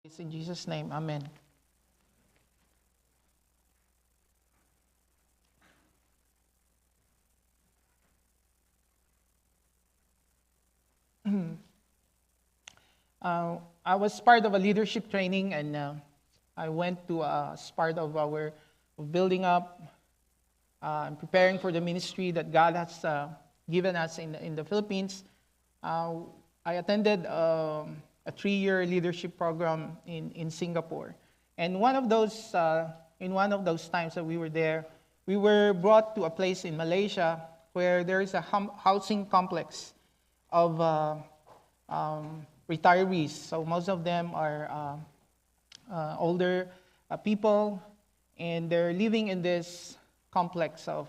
It's in Jesus' name, Amen. I was part of a leadership training, and I went to as part of our building up and preparing for the ministry that God has given us in the Philippines. Uh, I attended a 3-year leadership program in Singapore, and in one of those times that we were there, we were brought to a place in Malaysia where there is a housing complex of retirees. So most of them are older people, and they're living in this complex of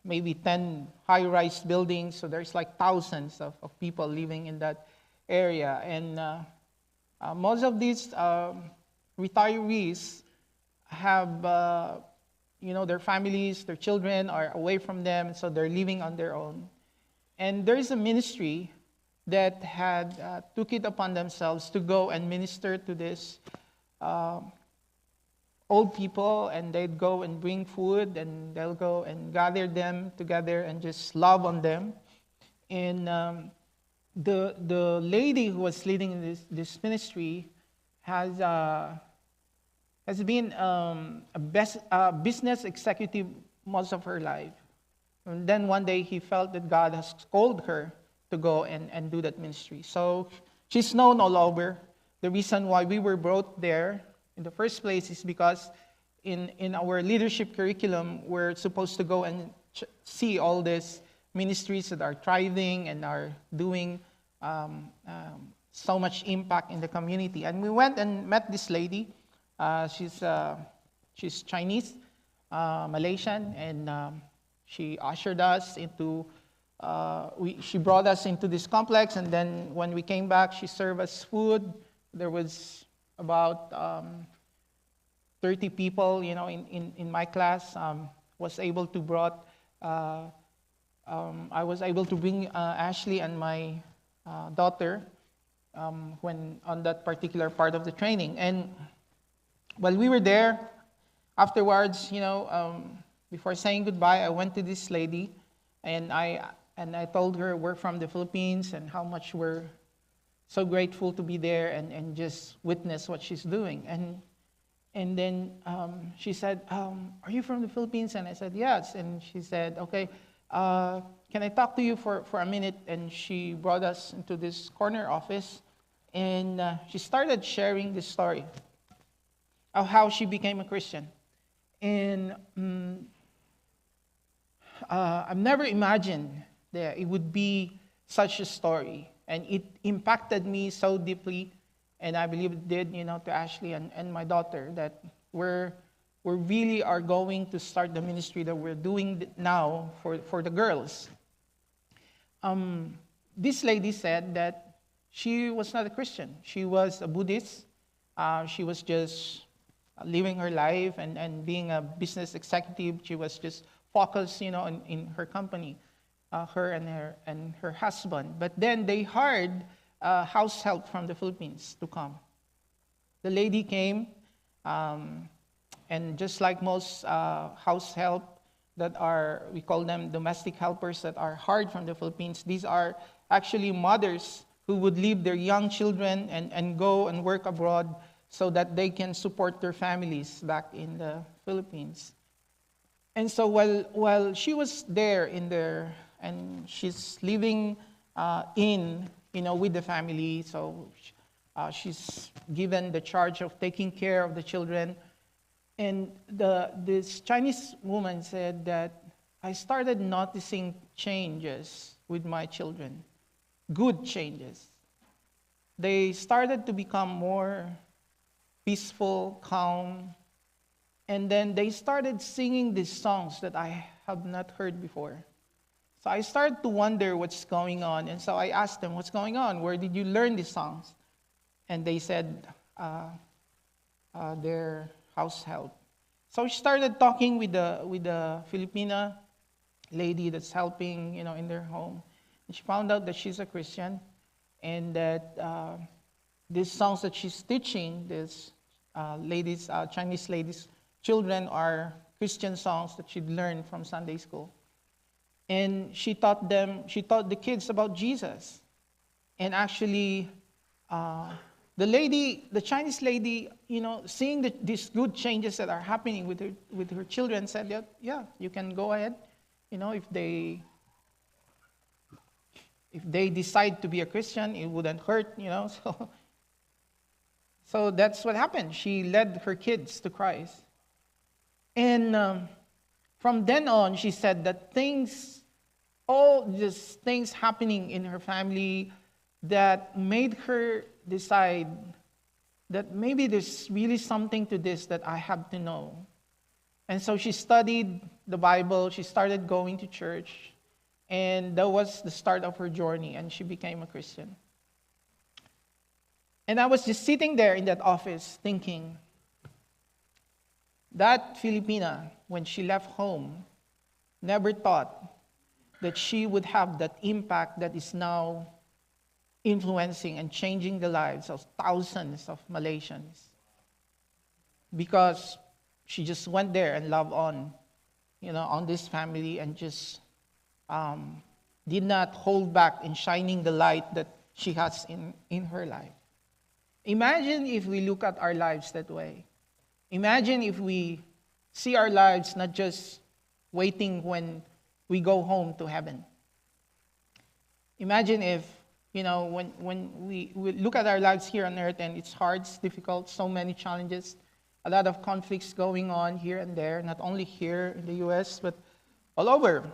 maybe 10 high-rise buildings. So there's like thousands of people living in that area. And most of these retirees have, their families, their children are away from them, so they're living on their own. And there is a ministry that had took it upon themselves to go and minister to this old people, and they'd go and bring food, and they'll go and gather them together and just love on them. And the lady who was leading this ministry has been a business executive most of her life. And then one day he felt that God has called her to go and do that ministry. So she's known all over. The reason why we were brought there in the first place is because in our leadership curriculum, we're supposed to go and see all these ministries that are thriving and are doing so much impact in the community. And we went and met this lady. She's Chinese, Malaysian, and she ushered us into, she brought us into this complex, and then when we came back, she served us food. There was about 30 people, in my class. Was able to brought, I was able to bring Ashley and my daughter when on that particular part of the training. And while we were there, afterwards, before saying goodbye, I went to this lady, and I told her we're from the Philippines and how much we're so grateful to be there and just witness what she's doing. And then she said, "Are you from the Philippines?" And I said, "Yes." And she said, "Okay, can I talk to you for a minute?" And she brought us into this corner office, and she started sharing this story of how she became a Christian. And I've never imagined that it would be such a story. And it impacted me so deeply, and I believe it did, to Ashley and my daughter, that we really are going to start the ministry that we're doing now for the girls. This lady said that she was not a Christian. She was a Buddhist. She was just living her life and being a business executive. She was just focused, in her company, her and her husband. But then they hired house help from the Philippines to come. The lady came, and just like most house help that are, we call them domestic helpers that are hired from the Philippines, these are actually mothers who would leave their young children and go and work abroad so that they can support their families back in the Philippines. And so while she was there and she's living with the family, so she's given the charge of taking care of the children. And this Chinese woman said that I started noticing changes with my children, good changes. They started to become more peaceful, calm, and then they started singing these songs that I have not heard before. So I started to wonder what's going on, and so I asked them, "What's going on? Where did you learn these songs?" And they said, "Their house help." So she started talking with the Filipina lady that's helping, in their home. And she found out that she's a Christian, and that these songs that she's teaching, these Chinese ladies, children, are Christian songs that she'd learned from Sunday school. And she taught the kids about Jesus. And actually, the Chinese lady, seeing these good changes that are happening with her children, said, yeah, you can go ahead. If they decide to be a Christian, it wouldn't hurt, So that's what happened. She led her kids to Christ. And from then on, she said that all these things happening in her family that made her decide that maybe there's really something to this that I have to know. And so she studied the Bible, she started going to church, and that was the start of her journey, and she became a Christian. And I was just sitting there in that office thinking, that Filipina, when she left home, never thought that she would have that impact that is now influencing and changing the lives of thousands of Malaysians. Because she just went there and loved on this family, and just did not hold back in shining the light that she has in her life. Imagine if we look at our lives that way. Imagine if we see our lives not just waiting when we go home to heaven. Imagine if, when we look at our lives here on earth, and it's hard, it's difficult, so many challenges, a lot of conflicts going on here and there, not only here in the U.S., but all over.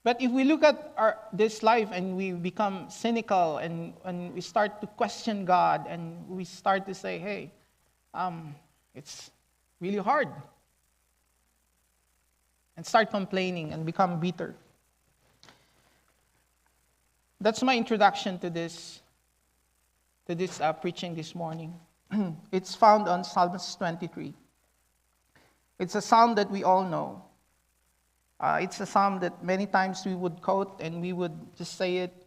But if we look at this life and we become cynical, and we start to question God, and we start to say, hey, it's really hard, and start complaining and become bitter. That's my introduction to this preaching this morning. It's found on Psalms 23. It's a psalm that we all know. It's a psalm that many times we would quote, and we would just say it,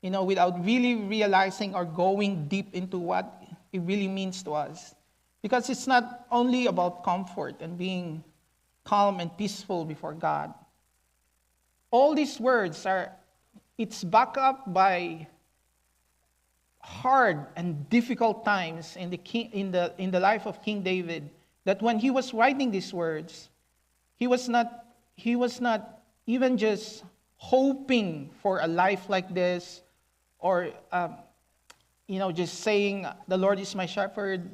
without really realizing or going deep into what it really means to us. Because it's not only about comfort and being calm and peaceful before God. All these words it's backed up by hard and difficult times in the life of King David, that when he was writing these words, he was not even just hoping for a life like this, or just saying, the Lord is my shepherd,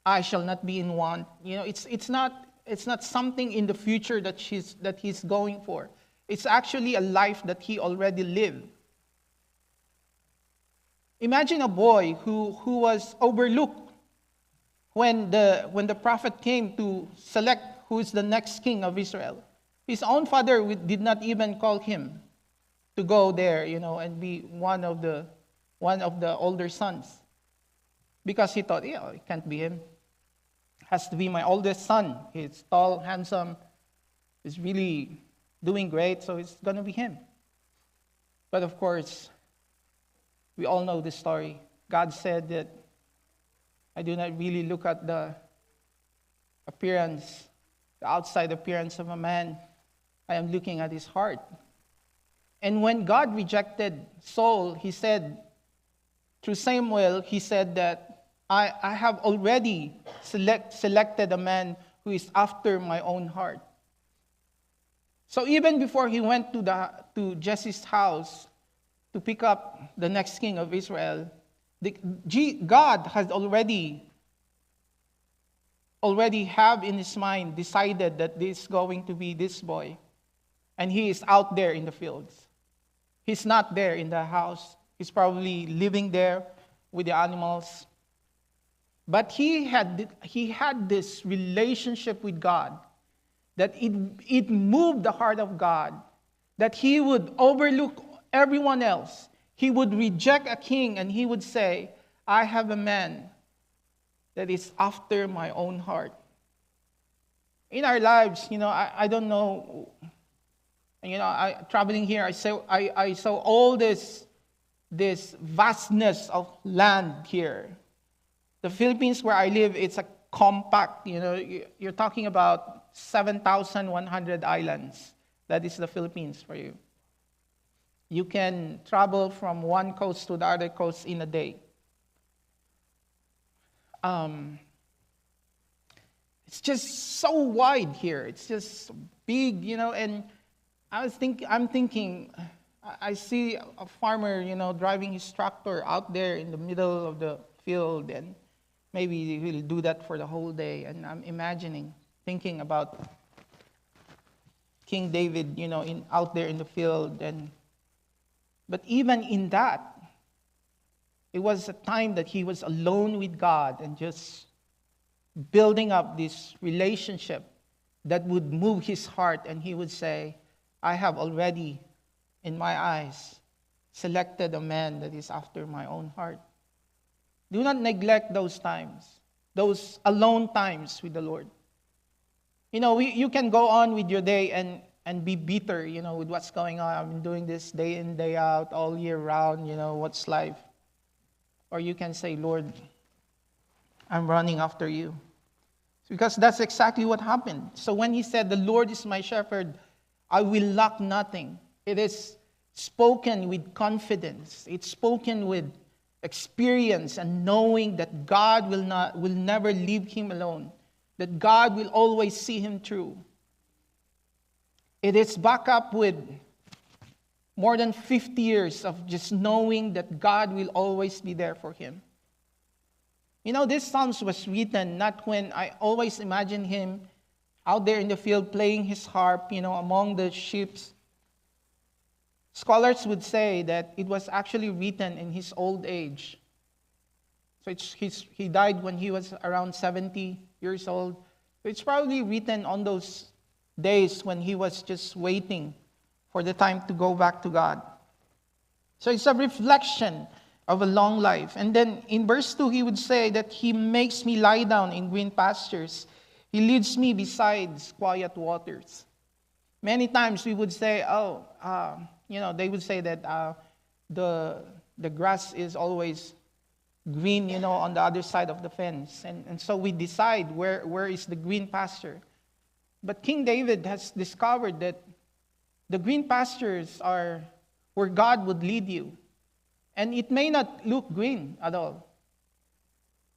I shall not be in want. It's not something in the future that he's going for. It's actually a life that he already lived. Imagine a boy who was overlooked when the prophet came to select who is the next king of Israel. His own father did not even call him to go there, and be one of the older sons, because he thought, it can't be him. It has to be my oldest son. He's tall, handsome, he's really doing great, so it's going to be him. But of course, we all know this story. God said that I do not really look at the outside appearance of a man. I am looking at his heart. And when God rejected Saul, he said, through Samuel, he said that I have already selected a man who is after my own heart. So even before he went to Jesse's house to pick up the next king of Israel, God has already have in his mind decided that this is going to be this boy. And he is out there in the fields. He's not there in the house. He's probably living there with the animals. But he had this relationship with God that it moved the heart of God, that he would overlook everyone else. He would reject a king, and he would say, I have a man that is after my own heart. In our lives, I don't know, traveling here, I saw all these this vastness of land here. The Philippines where I live, it's a compact, you're talking about 7,100 islands. That is the Philippines for you. You can travel from one coast to the other coast in a day. It's just so wide here. It's just big, and I'm thinking, I see a farmer, driving his tractor out there in the middle of the field, and maybe he'll do that for the whole day. And I'm thinking about King David, out there in the field. But even in that, it was a time that he was alone with God and just building up this relationship that would move his heart. And he would say, I have already, in my eyes, selected a man that is after my own heart. Do not neglect those times, those alone times with the Lord. You can go on with your day and be bitter, with what's going on. I've been doing this day in, day out, all year round, what's life? Or you can say, Lord, I'm running after you. Because that's exactly what happened. So when he said, the Lord is my shepherd, I will lack nothing. It is spoken with confidence. It's spoken with experience and knowing that God will never leave him alone. That God will always see him through. It is backed up with more than 50 years of just knowing that God will always be there for him. This Psalms was written not when I always imagine him out there in the field playing his harp, among the sheep. Scholars would say that it was actually written in his old age. So he died when he was around 70 years old. So it's probably written on those days when he was just waiting for the time to go back to God. So it's a reflection of a long life. And then in verse 2, he would say that he makes me lie down in green pastures. He leads me beside quiet waters. Many times we would say, they would say that the grass is always green, on the other side of the fence. And so we decide where is the green pasture. But King David has discovered that the green pastures are where God would lead you. And it may not look green at all.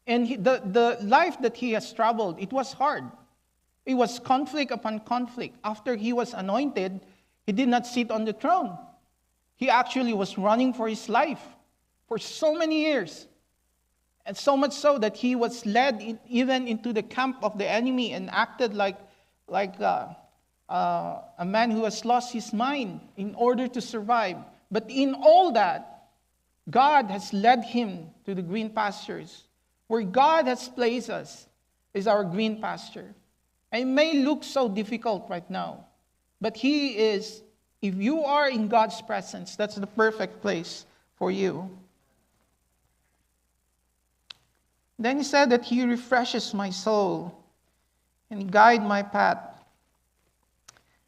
And the life that he has traveled, it was hard. It was conflict upon conflict. After he was anointed, he did not sit on the throne. He actually was running for his life for so many years. And so much so that he was led even into the camp of the enemy and acted like a man who has lost his mind in order to survive. But in all that, God has led him to the green pastures. Where God has placed us is our green pasture. And it may look so difficult right now, but if you are in God's presence, that's the perfect place for you. Then he said that he refreshes my soul and guide my path.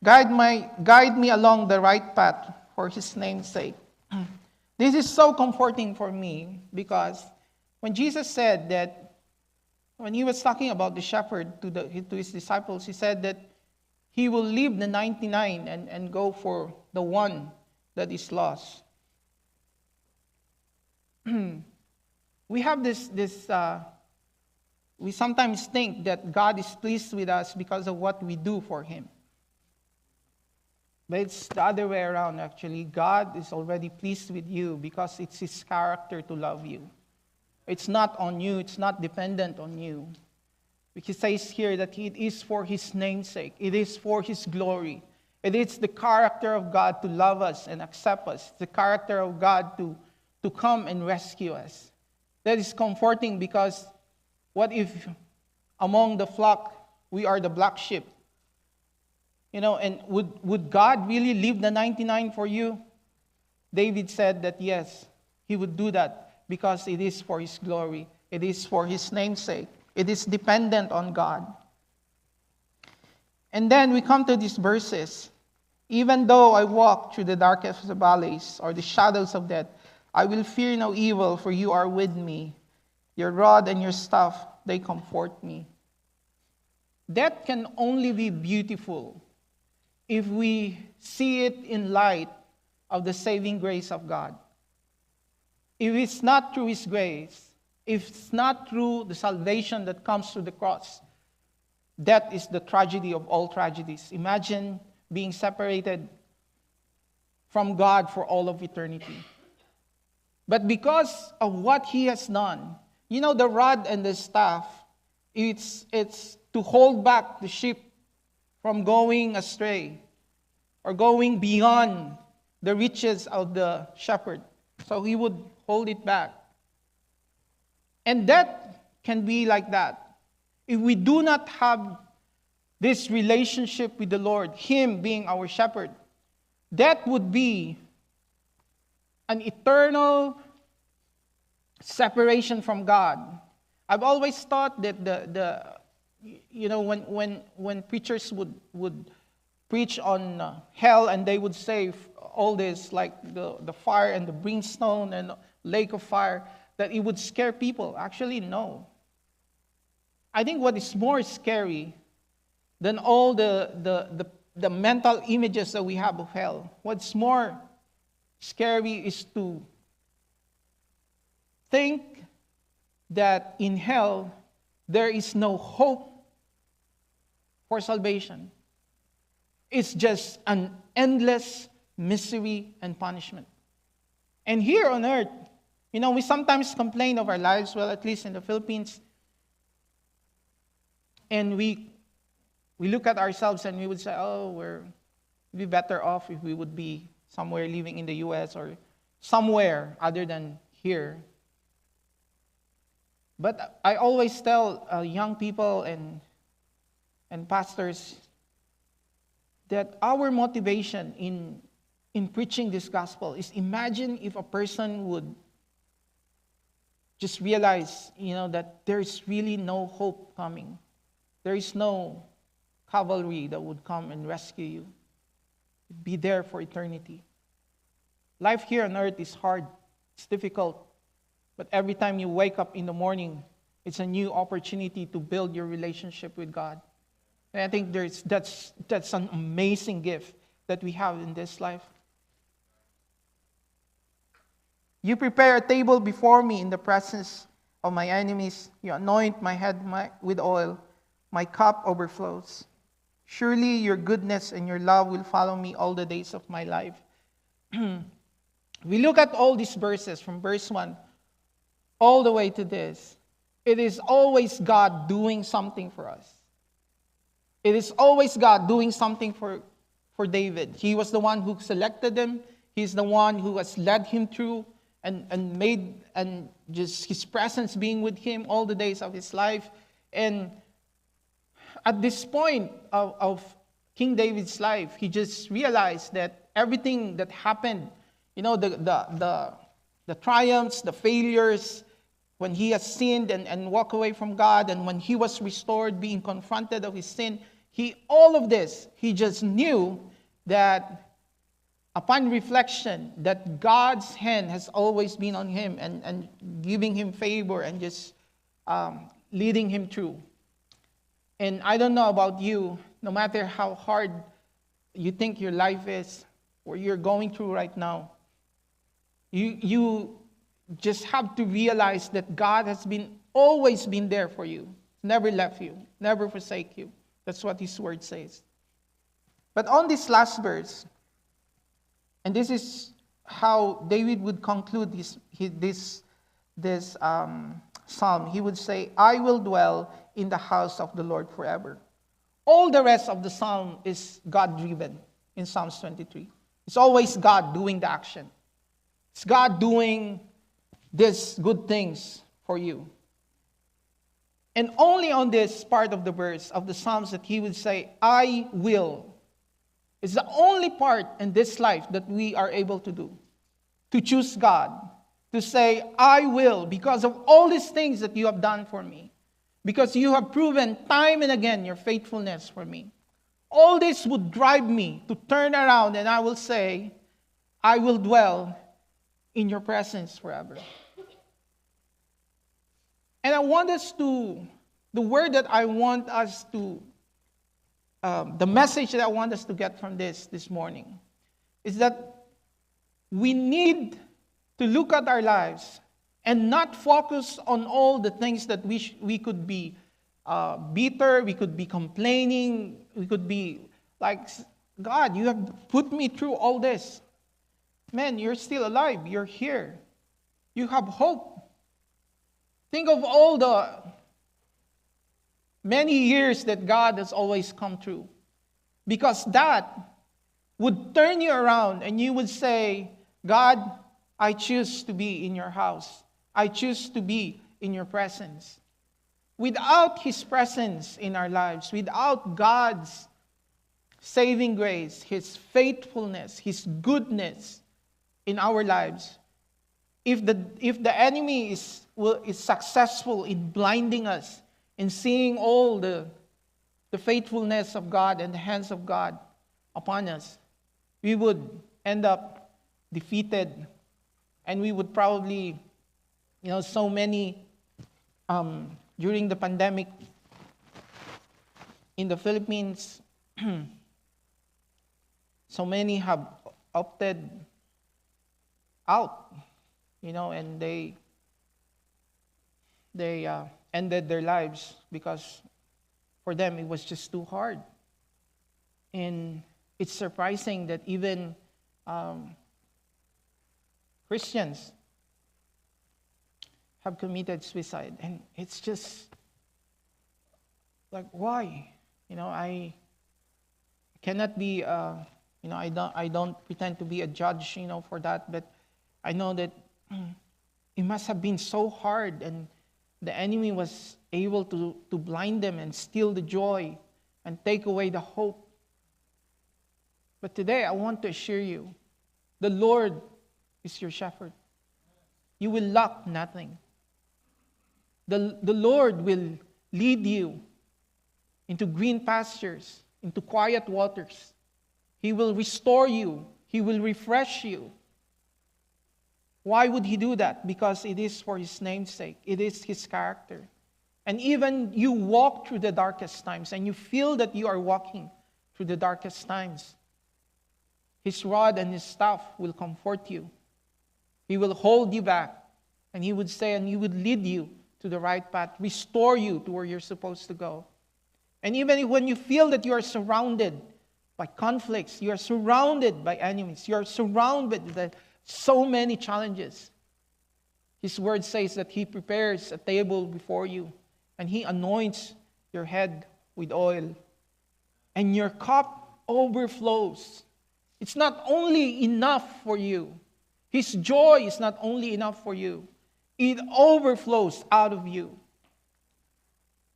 Guide me along the right path for his name's sake. This is so comforting for me because when Jesus said that, when he was talking about the shepherd to his disciples, he said that he will leave the 99 and go for the one that is lost. We have we sometimes think that God is pleased with us because of what we do for him. But it's the other way around, actually. God is already pleased with you because it's his character to love you. It's not on you. It's not dependent on you. Because it says here that it is for his name's sake. It is for his glory. It is the character of God to love us and accept us. The character of God to come and rescue us. That is comforting because what if among the flock we are the black sheep? And would God really leave the 99 for you? David said that yes, he would do that because it is for his glory. It is for his name's sake. It is dependent on God. And then we come to these verses. Even though I walk through the darkest of the valleys or the shadows of death, I will fear no evil, for you are with me. Your rod and your staff, they comfort me. That can only be beautiful if we see it in light of the saving grace of God. If it's not through His grace, if it's not through the salvation that comes through the cross, that is the tragedy of all tragedies. Imagine being separated from God for all of eternity. But because of what He has done, the rod and the staff, it's to hold back the sheep from going astray or going beyond the riches of the shepherd. So He would hold it back. And that can be like that. If we do not have this relationship with the Lord, Him being our shepherd, that would be an eternal separation from God. I've always thought that when preachers would preach on hell and they would say all this, like the fire and the brimstone and lake of fire, that it would scare people. Actually, no. I think what is more scary than all the mental images that we have of hell, what's more scary is to think that in hell there is no hope for salvation. It's just an endless misery and punishment. And here on earth, we sometimes complain of our lives, well, at least in the Philippines, and we look at ourselves and we would say, we'd be better off if we would be somewhere living in the U.S. or somewhere other than here. But I always tell young people and pastors that our motivation in preaching this gospel is, imagine if a person would just realize, that there is really no hope coming. There is no cavalry that would come and rescue you. Be there for eternity. Life here on earth is hard. It's difficult. But every time you wake up in the morning, it's a new opportunity to build your relationship with God. And I think that's an amazing gift that we have in this life. You prepare a table before me in the presence of my enemies. You anoint my head with oil. My cup overflows. Surely your goodness and your love will follow me all the days of my life. We look at all these verses from verse 1 all the way to this. It is always God doing something for us. It is always God doing something for David. He was the one who selected him. He's the one who has led him through and made, and just his presence being with him all the days of his life. And at this point of King David's life, he just realized that everything that happened, the triumphs, the failures, when he has sinned and walked away from God, and when he was restored, being confronted of his sin, all of this, he just knew that upon reflection, that God's hand has always been on him and giving him favor and just leading him through. And I don't know about you, no matter how hard you think your life is, or you're going through right now, you just have to realize that God has always been there for you. Never left you, never forsake you. That's what His word says. But on this last verse, and this is how David would conclude this psalm. He would say, I will dwell in the house of the Lord forever. All the rest of the psalm is God-driven in Psalms 23. It's always God doing the action. It's God doing these good things for you. And only on this part of the verse of the Psalms that he would say, I will. It's the only part in this life that we are able to do. To choose God. To say, I will, because of all these things that you have done for me. Because you have proven time and again your faithfulness for me. All this would drive me to turn around, and I will say, I will dwell in your presence forever. And I want us to, the word that I want us to, the message that I want us to get from this morning is that we need to look at our lives and not focus on all the things that we could be bitter, we could be complaining, we could be like, God, you have put me through all this. Man, you're still alive. You're here. You have hope. Think of all the many years that God has always come through. Because that would turn you around and you would say, God, I choose to be in your house. I choose to be in your presence. Without His presence in our lives, without God's saving grace, His faithfulness, His goodness in our lives, if the enemy is successful in blinding us, in seeing all the faithfulness of God and the hands of God upon us, we would end up defeated, and we would probably, so many, during the pandemic in the Philippines, so many have opted out, and they ended their lives because for them it was just too hard. And it's surprising that even Christians have committed suicide, and it's just like, why? I cannot be, I don't pretend to be a judge, for that, but I know that it must have been so hard, and the enemy was able to blind them and steal the joy and take away the hope. But today, I want to assure you, the Lord is your shepherd. You will lack nothing. The Lord will lead you into green pastures, into quiet waters. He will restore you. He will refresh you. Why would He do that? Because it is for His name's sake. It is His character. And even you walk through the darkest times and you feel that you are walking through the darkest times, His rod and His staff will comfort you. He will hold you back, and He would say, and He would lead you to the right path, restore you to where you're supposed to go. And even when you feel that you are surrounded by conflicts, you are surrounded by enemies, you are surrounded by so many challenges, His word says that He prepares a table before you, and He anoints your head with oil, and your cup overflows. It's not only enough for you. His joy is not only enough for you. It overflows out of you.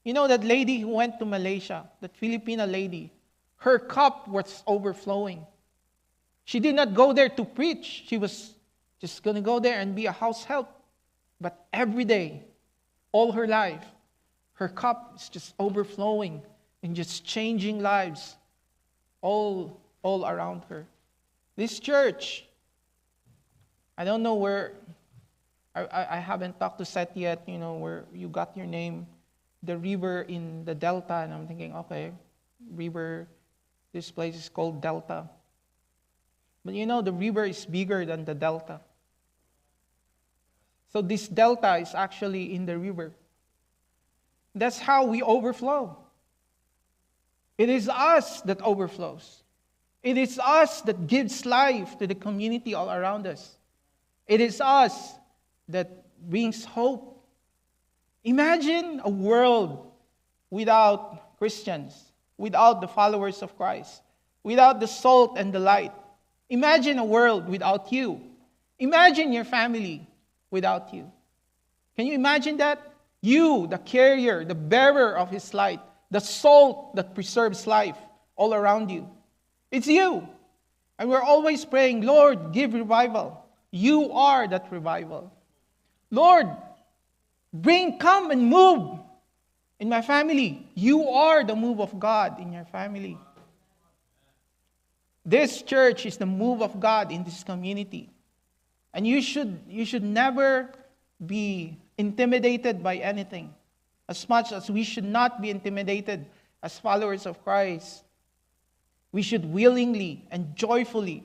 That lady who went to Malaysia, that Filipina lady, her cup was overflowing. She did not go there to preach. She was just going to go there and be a house help. But every day, all her life, her cup is just overflowing and just changing lives all around her. This church, I don't know where, I haven't talked to Seth yet, where you got your name, the river in the Delta, and I'm thinking, okay, river, this place is called Delta. But the river is bigger than the Delta. So this Delta is actually in the river. That's how we overflow. It is us that overflows. It is us that gives life to the community all around us. It is us that brings hope. Imagine a world without Christians, without the followers of Christ, without the salt and the light. Imagine a world without you. Imagine your family without you. Can you imagine that? You, the carrier, the bearer of His light, the salt that preserves life all around you. It's you. And we're always praying, Lord, give revival. You are that revival. Lord, come and move in my family. You are the move of God in your family. This church is the move of God in this community. And you should never be intimidated by anything, as much as we should not be intimidated as followers of Christ. We should willingly and joyfully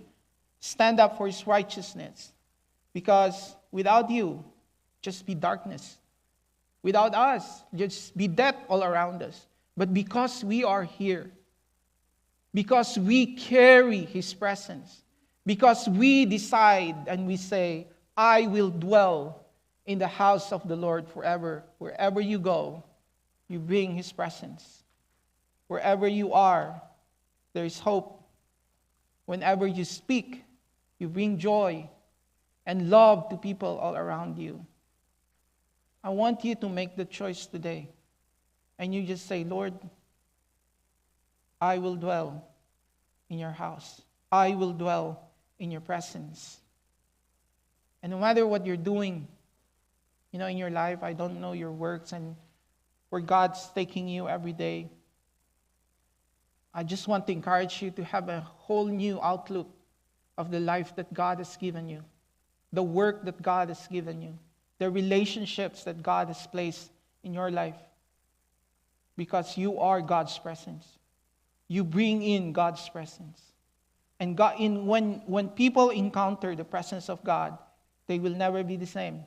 stand up for His righteousness, because without you, just be darkness. Without us, just be death all around us. But because we are here, because we carry His presence, because we decide and we say, I will dwell in the house of the Lord forever. Wherever you go, you bring His presence. Wherever you are, there is hope. Whenever you speak, you bring joy and love to people all around you. I want you to make the choice today. And you just say, Lord, I will dwell in your house. I will dwell in your presence. And no matter what you're doing, in your life, I don't know your works and where God's taking you every day. I just want to encourage you to have a whole new outlook of the life that God has given you, the work that God has given you, the relationships that God has placed in your life. Because you are God's presence. You bring in God's presence. And when people encounter the presence of God, they will never be the same.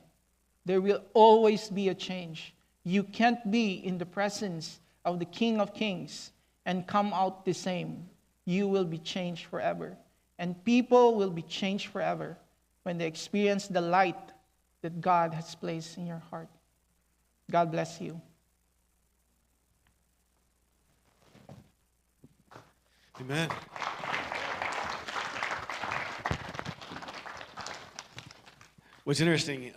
There will always be a change. You can't be in the presence of the King of Kings and come out the same. You will be changed forever. And people will be changed forever when they experience the light that God has placed in your heart. God bless you. Amen. What's interesting,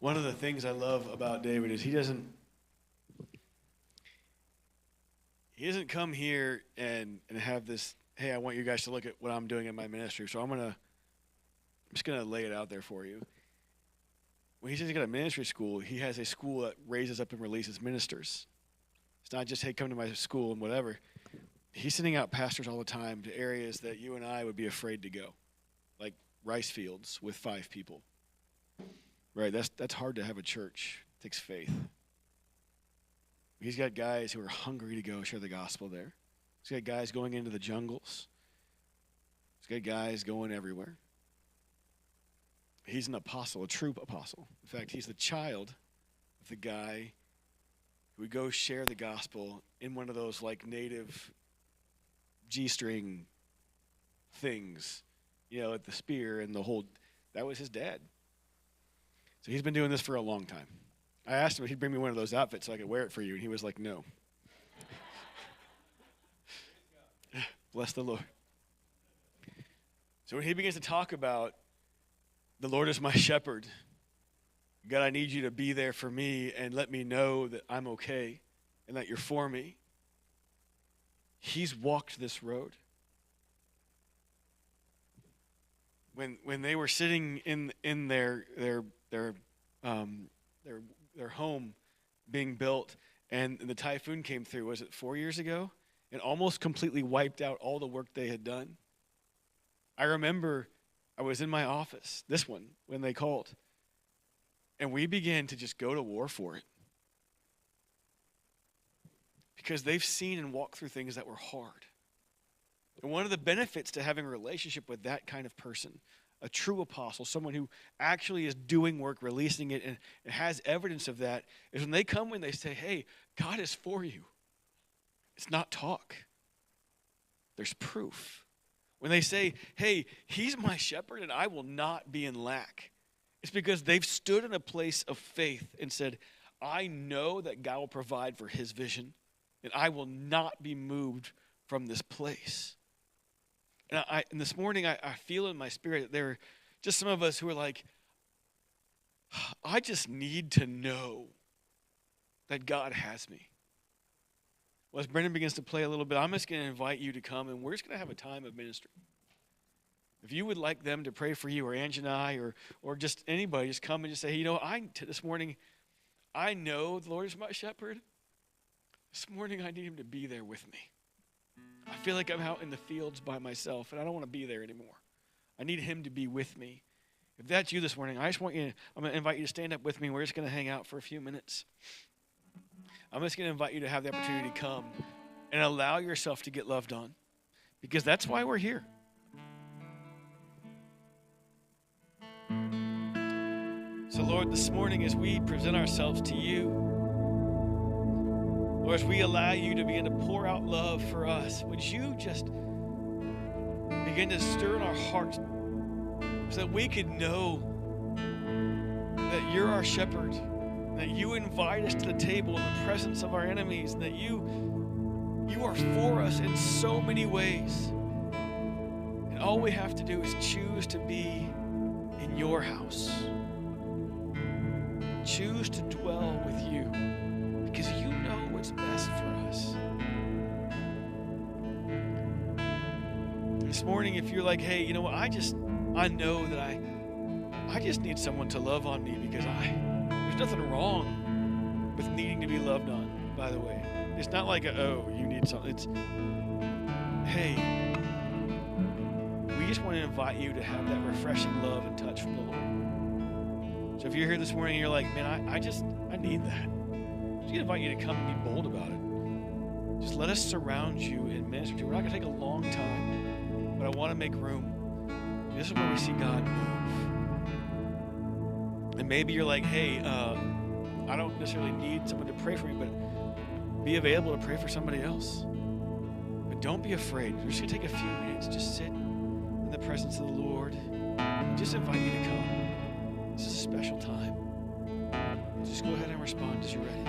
one of the things I love about David is he doesn't come here and have this, hey, I want you guys to look at what I'm doing in my ministry, so I'm just gonna lay it out there for you. When he says he's got a ministry school, he has a school that raises up and releases ministers. It's not just, hey, come to my school and whatever. He's sending out pastors all the time to areas that you and I would be afraid to go, like rice fields with 5 people. Right, that's hard to have a church. It takes faith. He's got guys who are hungry to go share the gospel there. He's got guys going into the jungles. He's got guys going everywhere. He's an apostle, a true apostle. In fact, he's the child of the guy who would go share the gospel in one of those like native G-string things, at the spear and the whole. That was his dad. So he's been doing this for a long time. I asked him if he'd bring me one of those outfits so I could wear it for you, and he was like, no. Bless the Lord. So when he begins to talk about the Lord is my shepherd, God, I need you to be there for me and let me know that I'm okay and that you're for me. He's walked this road. When they were sitting in their home being built and the typhoon came through, was it 4 years ago? And almost completely wiped out all the work they had done. I remember I was in my office, this one, when they called. And we began to just go to war for it. Because they've seen and walked through things that were hard. And one of the benefits to having a relationship with that kind of person, a true apostle, someone who actually is doing work, releasing it, and has evidence of that, is when they come and they say, hey, God is for you. It's not talk. There's proof. When they say, hey, he's my shepherd and I will not be in lack, it's because they've stood in a place of faith and said, I know that God will provide for his vision and I will not be moved from this place. And this morning, I feel in my spirit that there are just some of us who are like, I just need to know that God has me. Well, as Brendan begins to play a little bit, I'm just going to invite you to come, and we're just going to have a time of ministry. If you would like them to pray for you, or Angie and I, or just anybody, just come and just say, hey, this morning, I know the Lord is my shepherd. This morning, I need him to be there with me. I feel like I'm out in the fields by myself, and I don't want to be there anymore. I need him to be with me. If that's you this morning, I'm going to invite you to stand up with me. We're just going to hang out for a few minutes. I'm just going to invite you to have the opportunity to come and allow yourself to get loved on, because that's why we're here. So, Lord, this morning as we present ourselves to you, Lord, as we allow you to begin to pour out love for us, would you just begin to stir in our hearts so that we could know that you're our shepherd, that you invite us to the table in the presence of our enemies, and that you are for us in so many ways. And all we have to do is choose to be in your house. Choose to dwell with you, because you know what's best for us. This morning, if you're like, hey, you know what, I know that I just need someone to love on me, because there's nothing wrong with needing to be loved on, by the way. It's not like, you need something. It's, hey, we just want to invite you to have that refreshing love and touch from the Lord. So if you're here this morning and you're like, man, I need that, I'm just going to invite you to come and be bold about it. Just let us surround you and minister to you. We're not going to take a long time, but I want to make room. This is where we see God move. And maybe you're like, hey, I don't necessarily need someone to pray for me, but be available to pray for somebody else. But don't be afraid. We're just going to take a few minutes, just sit in the presence of the Lord. Just invite you to come. This is a special time. Just go ahead and respond as you're ready.